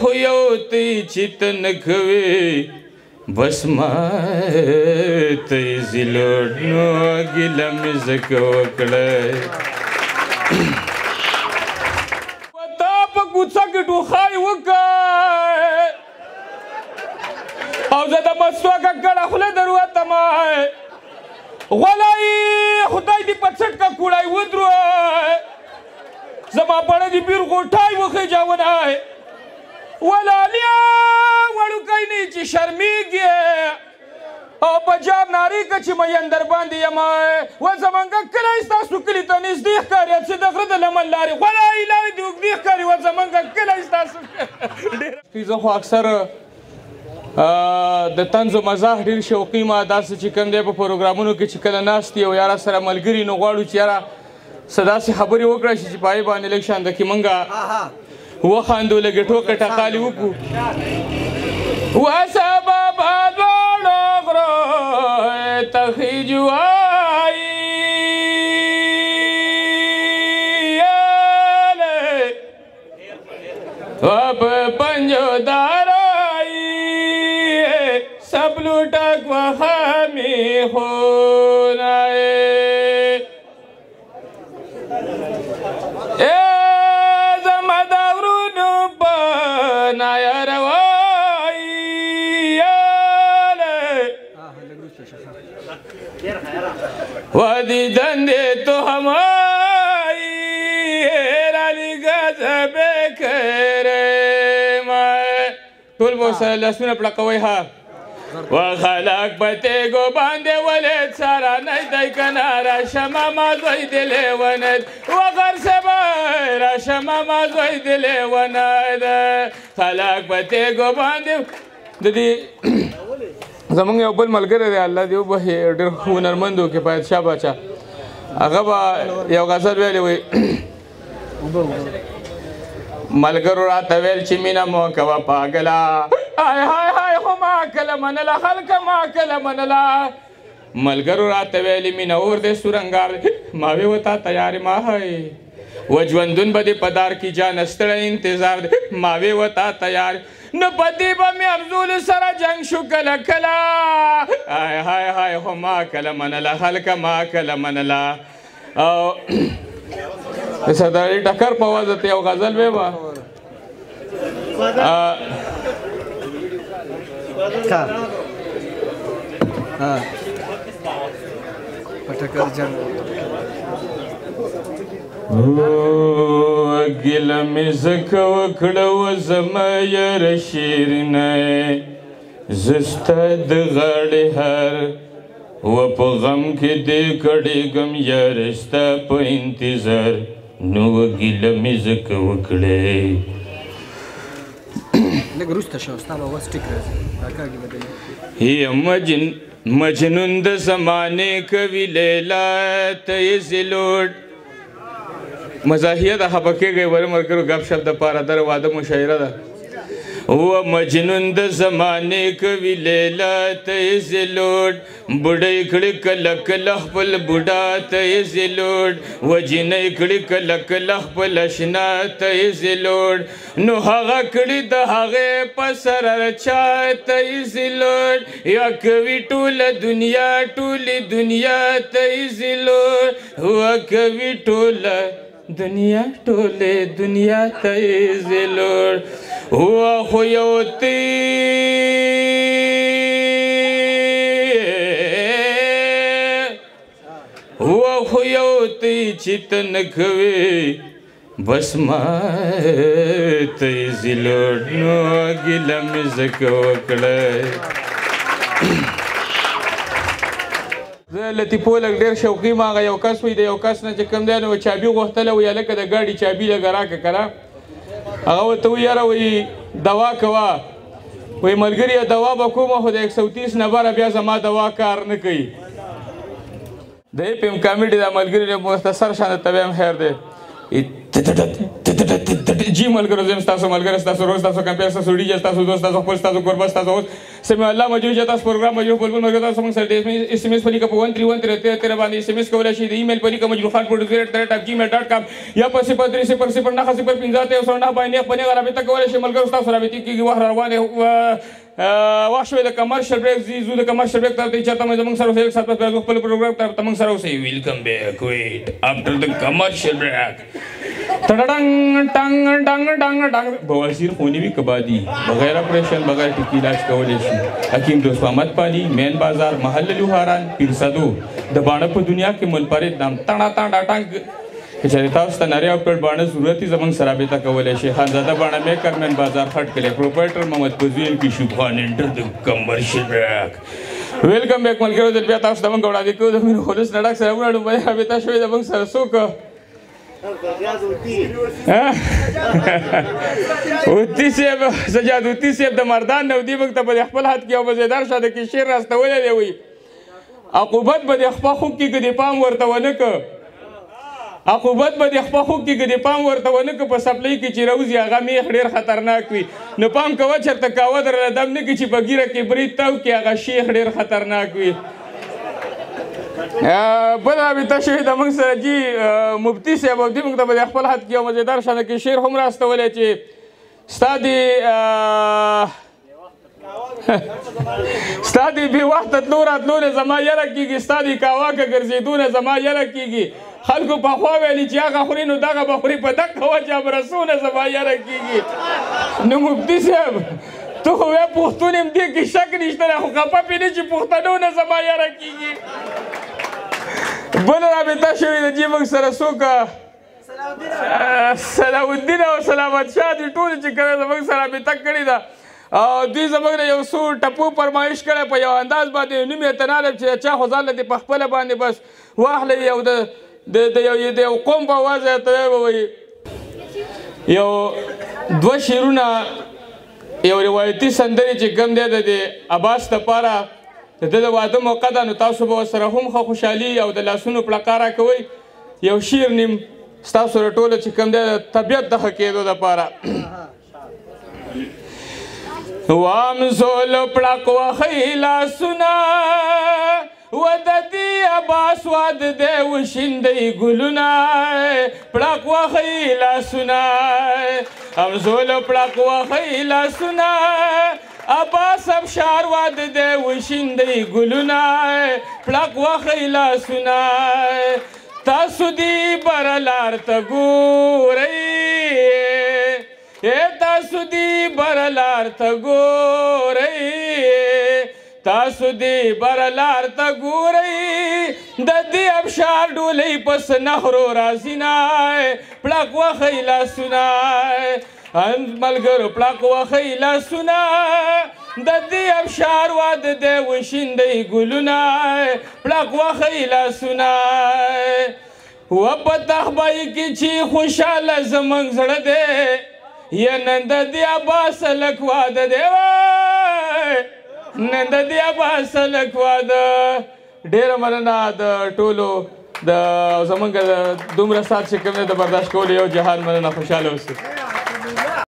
خو یو تی چې ته نه کوې بس ما ته یې زیلوټ نو ګیله مې ځکه وکړی تا په کوڅه کې ټوخی وکړ او زه د مسواکه کړه خوله در وتم غولی خدای دې په څټ که کوړی ودروی زما پړه دې بیر غوټای وخېجاونی ولالیا وړوکی نه چې شرمېږي او په جاب نارې که چې مین در باندې یم و زمونږ کلی ستاسو کلي ته نږدې ښکاري چې د غره د لمن لارې غولی لارې دې اوږدې ښکاري و زمونږ کلی ستاسو زه خو اکثر د طنز و مزاح ډېر شوقي ما داسې چې کوم دی په پروګرامونو کې چې کله ناست یو یاره سره ملګري نو غواړو چې یاره څه داسې خبرې وکړه شي چې په هغې باندې لږ شانته کې مونږ وخاندو لږې ټوکه ټقالې وکړو وسبا به دواړو غرو ته خیجو وایي و په پنجو دارایي سب لوټک وخامې خونایې زما د غرونو په نایه روایي و دې دندې تهمایي رالیږه زه بېکرم ټول به ورسره لاسونه پړقوئ ها و خلق په تیږو باندې ولید سره نږدې که نه راشه ماما زوی دې لیونید و غرصبه راشه ماما زوی دې لیونید خلق په تیږو باندې د دې زمونږ یو بل ملګری دی الله دې وبخښي ډېر هنرمند و کفایت شاه باچا هغه به یو غزل ویلی وی ملګرو راته ویل چې مینه مو کوه پاګله های های های خو ما کله منله خلکه ما کله منله ملګرو راته ویلې مینه اور دی سورنګار ما وی وتا تیار ما هی و ژوندون به دې په دار کې جانه ستړی انتظار دی ما وی وتا تیار نو په دې به مې افضول سره جنګ شو کله کله های های های خو ما کله منله خلکه ما کله منله او د سرداري ټکر په وجه ته یو غزل ویمه ګیله مې ځکه وکړه و زما یاره شیرینه زه ستا د غاړې هر و په غم کې دې کړېږم یاره ستا په انتظار نو ګیله مې ځکه وکړې لږ وروسته شه ستا به اوس ټیک راځي راکاږي به یم مجنون د زمانې کوي لیلا ته یې زلوټ مزاحیه ده خفه کېږئ ورې ملګرو ګپ شپ دپاره در واده مشاعره ده و مجنون د زمانې کوي لیلا ته یې زلوټ بوډۍ کړي کله کله خپل بوډا ته یې زلوټ و جینۍ کړي کله کله خپل اشنا ته یې زلوټ نو هغه کړي د هغې په سره چا ته یې زلوټ یا کوي ټوله دنیا ټولې دنیا ته یې زلوټ و کوي ټوله دنیا ټولې دنیا ته یې زلوټ هو خو یو تی هو خو یو تی چې ته نه کوې بس ما ته یې زلوټ نو ګیله مې ځکه وکړی زه لطیفو لږ ډېر شوقي یم هغه یو کس وي د یو کس نه چې کوم دی نو چابي غوښتله وي هلکه د ګاډي چابي لږه راکړه که نه هغه ورته وایي یاره وایي دوا کوه وایي ملګري دوا به کومه خو د 130 نه بره بیا زما دوا کار نه کوي د ایم کامیډي دا ملګري مختصر شان ته ویم خیر دی جی ملګرو زم ستاسو ملګری ستاسو روز ستاسو کمپیر ستاسو ډیجه ستاسو دوست ستاسو خپل ستاسو قربت ستاسو اوس سمع الله مجوجه تاسو پروګرام مجوج بلبل ملګرو تاسو موږ سره د اس ام اس په لیکه په 1313 باندې اس ام اس کولای شئ د ایمیل په لیکه majruhan.gmail.com یا په 03009050 باندې خپل رابطه کولای شئ ملګرو تاسو رابطه کیږي وخت روانه وخت شوی د کمرشل بریک زو د کمرشل بریک ته چاته موږ سره یو سات په خپل پروګرام ته موږ سره اوسئ ویلکم بیک ویټ افټر د کمرشل بریک ټډنګ ټنګ ټنګ ټنګ ټنګ بواسیر خونی وی کبادی بغیر اپریشن بغیر ټکی علاج کولای شي حکیم دوست محمد پانی مین بازار محل لوهاران پیرسدو د باڼه په دنیا کې منفرد نام تانا تانا ټنګ کچری تاسو ته نری اپډیټ باندې ضرورت زمنګ سره رابطه کولای شي خانزاده باندې میکر مین بازار خټ کله پروپرایټر محمد بزوین کی شوخان انټر د کمرشل بریک ویلکم بیک ملګرو د بیا تاسو دمن غوړا دي کو د مين خلص نډک سره وړاندې باندې رابطه شوی د موږ سره سوک اوتی سیب سجاد اوتی سیب د مردان نو دی موږ ته په خپل حد کې او مزیدار شاده کې شیر راستولې دی وي عقوبت به د خپل خو کې د پام ورته ونه ک عقوبت به د خپل خو کې د پام ورته ونه ک په سپلای کې چې روزي هغه میخ ډیر خطرناک وي نو پام کوه چرته کاوه در دم نه کې چې بګیره کې برید تاو کې هغه شیخ ډیر خطرناک وي بل رابطه شوی د موږ سره جی مفتی صاحب او دی موږ ته په خپل حد کې یو مزیدار شانه کې شعر هم راستولی چې ستا د بې وخته تلو راتلو نه زما یره کېږي ستا د کاواکه ګرځېدو نه زما یره کېږي خلکو پخوا ویلي چې هغه خوري نو دغه به خوري په دغه وجه امرسو نه زما یره کېږي نو مفتی صاحب ته خو وایه پښتون یم دې کې شک نشته دی خو خفه پې نه چې پښتنو نه زما یره کېږي بل رابطه شوې ده چې موږ سره څوک صلاح الدین او سلامت شاه دي ټولې چې کله زموږ سره رابطه کړې ده او دوی زموږ نه یو څو ټپو فرمایش کړی په یو انداز باندې نوم یې تنالم چې چا خو ځان له دې په خپله باندې بس واخلوي او د یو قوم په اواز یې ته ووایي یو دوه شعرونه یو روایتي سندرې چې کوم دی د عباس دپاره د ده د واده موقع ده نو تاسو به ورسره هم ښه خوشحالي او د لاسونو پړقا راکوئ یو شعر نیم ستاسو سره ټوله چې کوم دی د طبیعت د ښه کېدو دپاره وام زولو پړق وښئ لاسونه و د دې عباس واده دی وشیندئ ګلونه پړق وښئ لاسونه همزولو پړق وښئ لاسونه عباس ابشار واده دی وشیندئ ګلونه پړق وښئ لاسونه تاسو دې بره لار ته ګورئ تاسو دې بره لار ته ګورئ تاسو دې بره لار ته ګورئ د دې ابشار ډولۍ پس نهرو راځي نه پړق وښئ لاسونه ملګرو پړق وښئ لاسونه د دې ابشار واده دی وشیندئ ګلونه پړق وښئ لاسونه و په تخبای کې چې خوشحاله زموږ زړه دی یا نن د دې عباس هلک واده دی نن د دې عباس هلک واده ډېره مننه د ټولو د زموږ دومره سات چې کوم دی د برداشت کولو یو جهان مننه خوشحاله اوسئ